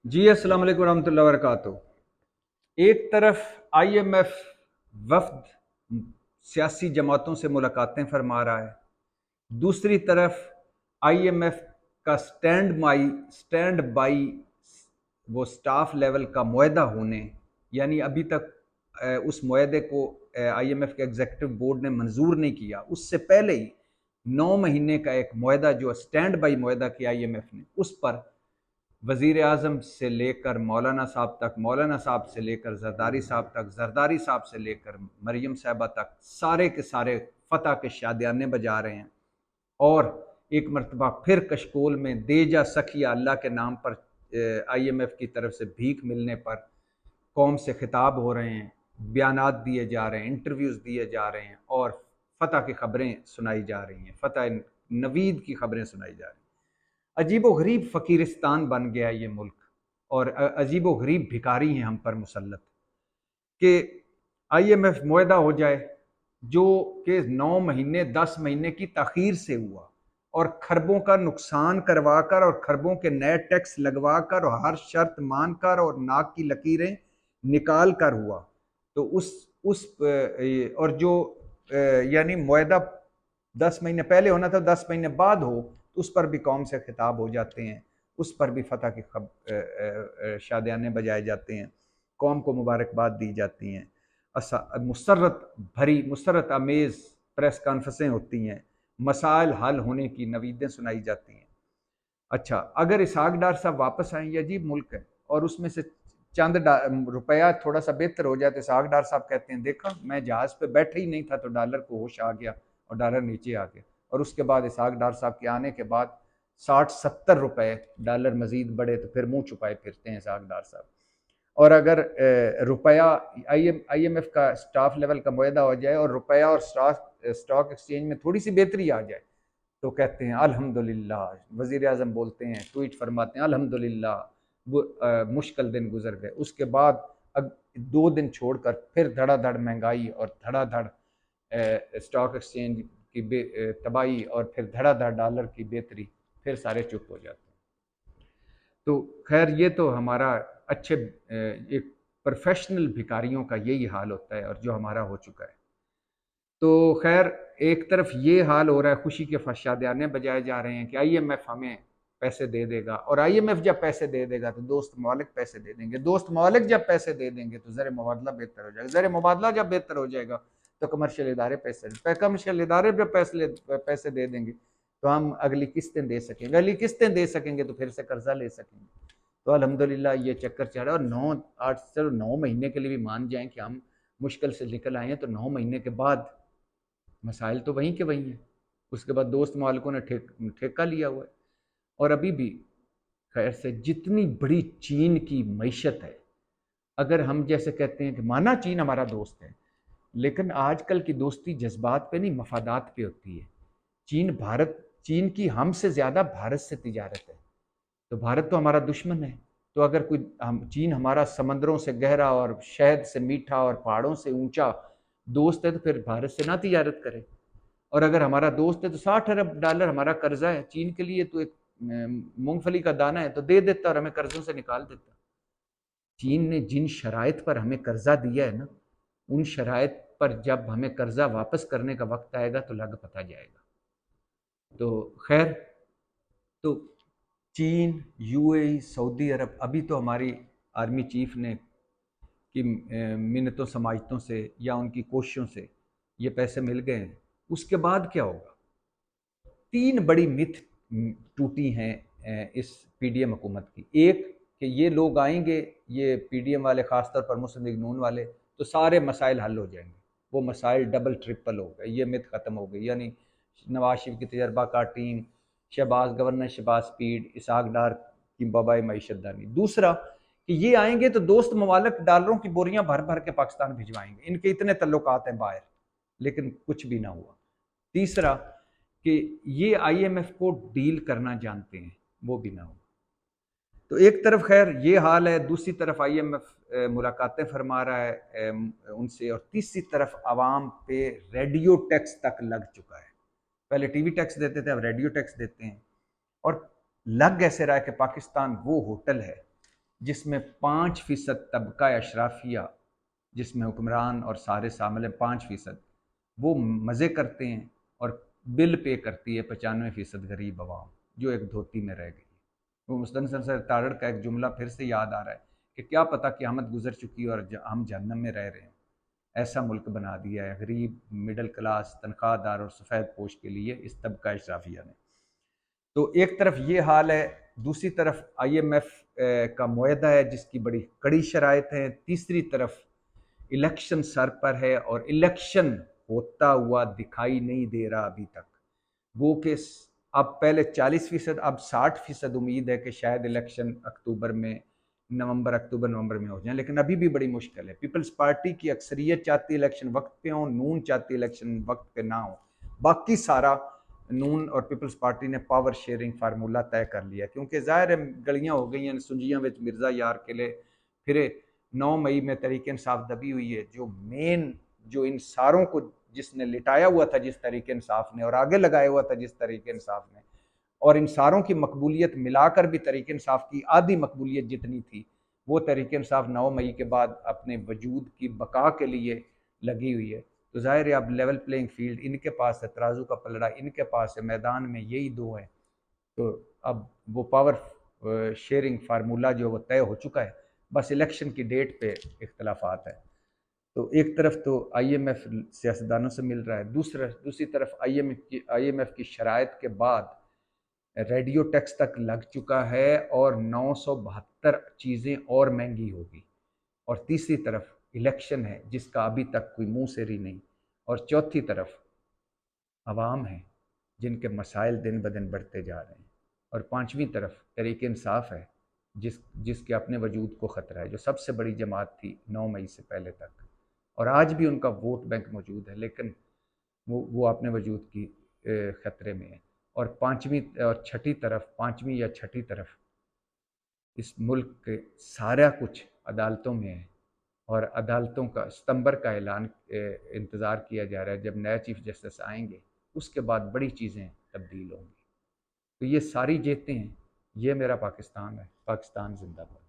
जी अस्सलाम वालेकुम रहमतुल्लाहि व बरकातुहू। एक तरफ आईएमएफ वफ्द सियासी जमातों से मुलाकातें फरमा रहा है, दूसरी तरफ आईएमएफ का स्टैंड बाई वो स्टाफ लेवल का मुआहदा होने, यानी अभी तक उस मुआहदे को आईएमएफ के एग्जीक्यूटिव बोर्ड ने मंजूर नहीं किया, उससे पहले ही 9 महीने का एक मुआहदा जो स्टैंड बाई मुआहदा किया आईएमएफ ने, उस पर वज़ीर आज़म से लेकर मौलाना साहब तक, मौलाना साहब से लेकर जरदारी साहब तक, जरदारी साहब से लेकर मरियम साहबा तक, सारे के सारे फ़तह के शादियाने बजा रहे हैं। और एक मरतबा फिर कशकोल में दे जा सखिया अल्लाह के नाम पर आईएमएफ की तरफ से भीख मिलने पर कौम से खिताब हो रहे हैं, बयानात दिए जा रहे हैं, इंटरव्यूज़ दिए जा रहे हैं और फ़तह की ख़बरें सुनाई जा रही हैं, फ़तह नवीद की ख़बरें सुनाई जा रही हैं। अजीब व गरीब फ़कीरिस्तान बन गया ये मुल्क, और अजीब व गरीब भिखारी हैं हम पर मुसल्लत कि आईएमएफ मुआहदा हो जाए जो कि 9 महीने 10 महीने की ताख़ीर से हुआ और खरबों का नुकसान करवा कर और खरबों के नए टैक्स लगवा कर और हर शर्त मान कर और नाक की लकीरें निकाल कर हुआ। तो उस और जो यानी मुआहदा 10 महीने पहले होना था, 10 महीने बाद हो, तो उस पर भी कौम से खिताब हो जाते हैं, उस पर भी फ़तह की शादियाने बजाए जाते हैं, कौम को मुबारकबाद दी जाती हैं, मुसर्रत आमेज़ प्रेस कॉन्फ्रेंसें होती हैं, मसाइल हल होने की नवीदें सुनाई जाती हैं। अच्छा, अगर इसहाक डार साहब वापस आएँ, ये अजीब मुल्क है, और उसमें से चंद रुपया थोड़ा सा बेहतर हो जाए तो इसहाक डार साहब कहते हैं, देखा मैं जहाज़ पे बैठा ही नहीं था तो डॉलर को होश आ गया और डॉलर नीचे आ गया। और उसके बाद इसहाक डार साहब के आने के बाद 60-70 रुपए डॉलर मजीद बढ़े तो फिर मुंह छुपाए फिरते हैं इसहाक डार साहब। और अगर रुपया आईएमएफ का स्टाफ लेवल का मुआहदा हो जाए और रुपया और स्टॉक एक्सचेंज में थोड़ी सी बेहतरी आ जाए तो कहते हैं अल्हम्दुलिल्लाह। वज़ीर आज़म बोलते हैं, ट्वीट फरमाते हैं, अल्हम्दुलिल्लाह मुश्किल दिन गुजर गए। उसके बाद 2 दिन छोड़कर फिर धड़ाधड़ महंगाई और धड़ाधड़ स्टॉक एक्सचेंज की तबाही और फिर धड़ाधड़ डॉलर की बेहतरी, फिर सारे चुप हो जाते हैं। तो खैर ये तो हमारा अच्छे एक प्रोफेशनल भिखारियों का यही हाल होता है और जो हमारा हो चुका है। तो खैर एक तरफ ये हाल हो रहा है, खुशी के शादियाने बजाए जा रहे हैं कि आईएमएफ हमें पैसे दे देगा, और आईएमएफ जब पैसे दे देगा तो दोस्त ममालिक पैसे दे देंगे, दोस्त ममालिक जब पैसे दे देंगे तो ज़र मुबादला बेहतर हो जाएगा, ज़र मुबादला जब बेहतर हो जाएगा तो कमर्शियल इदारे कमर्शियल इदारे जब पैसे दे देंगे तो हम अगली किस्तें दे सकेंगे, अगली किस्तें दे सकेंगे तो फिर से कर्जा ले सकेंगे। तो अल्हम्दुलिल्लाह ये चक्कर चल रहा है। और 9 के लिए भी मान जाएं कि हम मुश्किल से निकल आए हैं, तो 9 महीने के बाद मसाइल तो वहीं के वहीं हैं। उसके बाद दोस्त मालिकों ने ठेका लिया हुआ है। और अभी भी खैर से जितनी बड़ी चीन की मईशत है, अगर हम जैसे कहते हैं कि माना चीन हमारा दोस्त है, लेकिन आजकल की दोस्ती जज्बात पे नहीं, मफादात पे होती है। चीन की हमसे ज़्यादा भारत से तिजारत है, तो भारत तो हमारा दुश्मन है। तो अगर कोई चीन हमारा समंदरों से गहरा और शहद से मीठा और पहाड़ों से ऊंचा दोस्त है तो फिर भारत से ना तिजारत करे। और अगर हमारा दोस्त है तो 60 अरब डॉलर हमारा कर्जा है चीन के लिए, तो एक मूंगफली का दाना है तो दे देता और हमें कर्जों से निकाल देता। चीन ने जिन शराइत पर हमें कर्जा दिया है ना, उन शराइत पर जब हमें कर्जा वापस करने का वक्त आएगा तो लग पता जाएगा। तो खैर, तो चीन, यूएई, सऊदी अरब, अभी तो हमारी आर्मी चीफ ने कि मिन्नतों समाजतों से या उनकी कोशिशों से ये पैसे मिल गए हैं, उसके बाद क्या होगा? 3 बड़ी मिथ टूटी हैं इस पीडीएम हुकूमत की। एक कि ये लोग आएंगे, ये पीडीएम वाले, ख़ासतौर पर मुस्लिम लीग नून वाले, तो सारे मसाइल हल हो जाएंगे। वो मसाइल डबल ट्रिपल हो गए, ये मिथ ख़त्म हो गई। यानी नवाज शरीफ की तजर्बाकार टीम, गवर्नर शहबाज स्पीड, इसहाक डार की बबाई मईशत दानी। दूसरा कि ये आएंगे तो दोस्त ममालिक डॉलरों की बोरियां भर भर के पाकिस्तान भिजवाएंगे, इनके इतने तल्लुकात हैं बाहर, लेकिन कुछ भी ना हुआ। तीसरा कि ये आईएमएफ को डील करना जानते हैं, वो भी ना हुआ। तो एक तरफ खैर ये हाल है, दूसरी तरफ आईएमएफ मुलाकातें फरमा रहा है उनसे, और तीसरी तरफ आवाम पे रेडियो टैक्स तक लग चुका है। पहले टीवी टैक्स देते थे, अब रेडियो टैक्स देते हैं। और लग ऐसे रहा है कि पाकिस्तान वो होटल है जिसमें 5% तबका अशराफिया, जिसमें हुक्मरान और सारे शामिल हैं, 5%, वो मज़े करते हैं और बिल पे करती है 95% गरीब आवाम जो एक धोती में रह गई। वो मुस्तनसन सर तारड़ का एक जुमला फिर से याद आ रहा है कि क्या पता क़यामत गुजर चुकी है और हम जहन्नम में रह रहे हैं। ऐसा मुल्क बना दिया है गरीब, मिडिल क्लास, तनख्वाहदार और सफ़ेद पोश के लिए इस तबका अशराफिया ने। तो एक तरफ ये हाल है, दूसरी तरफ IMF का मुआहदा है जिसकी बड़ी कड़ी शराइत है, तीसरी तरफ इलेक्शन सर पर है और इलेक्शन होता हुआ दिखाई नहीं दे रहा अभी तक। वो कि अब पहले 40%, अब 60% उम्मीद है कि शायद इलेक्शन अक्टूबर में, नवंबर में हो जाए, लेकिन अभी भी बड़ी मुश्किल है। पीपल्स पार्टी की अक्सरियत चाहती इलेक्शन वक्त पे हो, नून चाहती इलेक्शन वक्त पे ना हो, बाकी सारा नून और पीपल्स पार्टी ने पावर शेयरिंग फार्मूला तय कर लिया, क्योंकि ज़ाहिर है गलियाँ हो गई हैं सुंजियाँ विच मिर्ज़ा यार किले फिरे। 9 मई में तहरीक इंसाफ दबी हुई है, जो मेन, जो इन सारों को जिसने लिटाया हुआ था जिस तहरीक इंसाफ ने, और आगे लगाया हुआ था जिस तहरीक इंसाफ ने, और इन सारों की मकबूलियत मिलाकर भी तहरीक इंसाफ की आधी मकबूलियत जितनी थी, वो तहरीक इंसाफ 9 मई के बाद अपने वजूद की बका के लिए लगी हुई है। तो ज़ाहिर है अब लेवल प्लेइंग फील्ड इनके पास है, तराजू का पलड़ा इनके पास है, मैदान में यही दो हैं। तो अब वो पावर शेयरिंग फार्मूला जो वो तय हो चुका है, बस इलेक्शन की डेट पे इख्तलाफात है। तो एक तरफ तो IMF सियासतदानों से मिल रहा है, दूसरी तरफ IMF की शराइत के बाद रेडियो टैक्स तक लग चुका है और 972 चीज़ें और महंगी होगी, और तीसरी तरफ इलेक्शन है जिसका अभी तक कोई मुंह सिर ही नहीं, और चौथी तरफ अवाम है जिनके मसाइल दिन ब दिन बढ़ते जा रहे हैं, और पांचवी तरफ तहरीक इंसाफ है जिसके अपने वजूद को ख़तरा है, जो सबसे बड़ी जमात थी 9 मई से पहले तक, और आज भी उनका वोट बैंक मौजूद है, लेकिन वो अपने वजूद की ख़तरे में है। और पांचवी या छठी तरफ इस मुल्क के सारा कुछ अदालतों में है, और अदालतों का सितंबर का ऐलान इंतज़ार किया जा रहा है जब नया चीफ जस्टिस आएंगे, उसके बाद बड़ी चीज़ें तब्दील होंगी। तो ये सारी जेतें हैं, ये मेरा पाकिस्तान है, पाकिस्तान जिंदाबाद।